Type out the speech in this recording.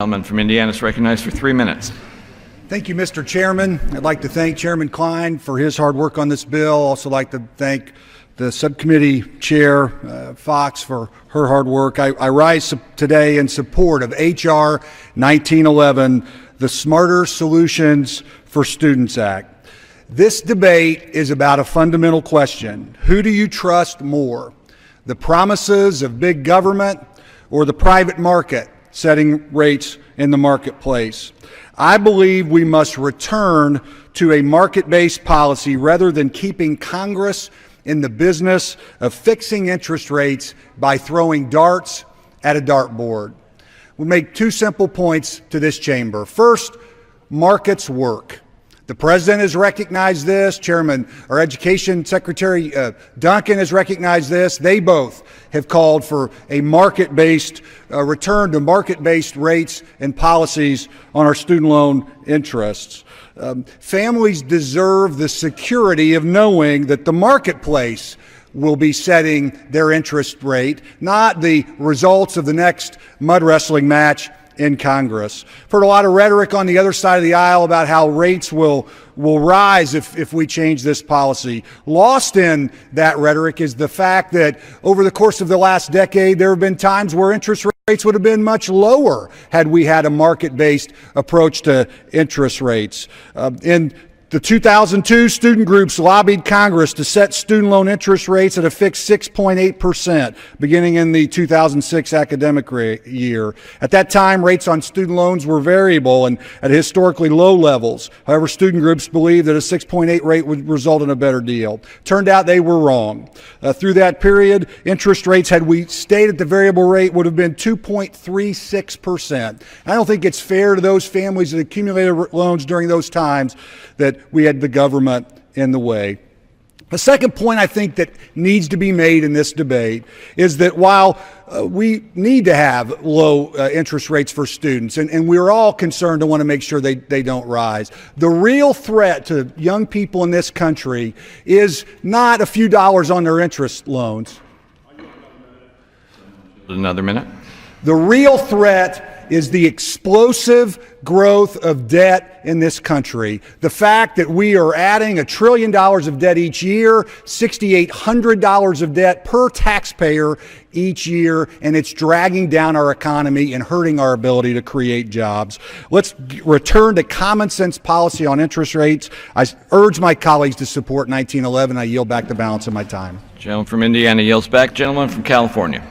Gentleman from Indiana is recognized for 3 minutes. Thank you, Mr. Chairman. I'd like to thank Chairman Klein for his hard work on this bill. Also like to thank the subcommittee chair, Fox, for her hard work. I rise today in support of H.R. 1911, the Smarter Solutions for Students Act. This debate is about a fundamental question. Who do you trust more? The promises of big government or the private market setting rates in the marketplace? I believe we must return to a market-based policy rather than keeping Congress in the business of fixing interest rates by throwing darts at a dartboard. We'll make two simple points to this chamber. First, markets work. The President has recognized this. Our Education Secretary Duncan has recognized this. They both have called for a market-based return to market-based rates and policies on our student loan interests. Families deserve the security of knowing that the marketplace will be setting their interest rate, not the results of the next mud wrestling match in Congress. I've heard a lot of rhetoric on the other side of the aisle about how rates will rise if we change this policy. Lost in that rhetoric is the fact that over the course of the last decade, there have been times where interest rates would have been much lower had we had a market-based approach to interest rates. In the 2002 student groups lobbied Congress to set student loan interest rates at a fixed 6.8% beginning in the 2006 academic year. At that time, rates on student loans were variable and at historically low levels. However, student groups believed that a 6.8 rate would result in a better deal. Turned out they were wrong. Through that period, interest rates, had we stayed at the variable rate, would have been 2.36%. I don't think it's fair to those families that accumulated loans during those times that we had the government in the way. The second point I think that needs to be made in this debate is that while we need to have low interest rates for students, and we're all concerned and want to make sure they don't rise, the real threat to young people in this country is not a few dollars on their interest loans. Another minute. The real threat is the explosive growth of debt in this country. The fact that we are adding $1 trillion of debt each year, $6,800 of debt per taxpayer each year, and it's dragging down our economy and hurting our ability to create jobs. Let's return to common sense policy on interest rates. I urge my colleagues to support 1911. I yield back the balance of my time. Gentleman from Indiana yields back. Gentleman from California.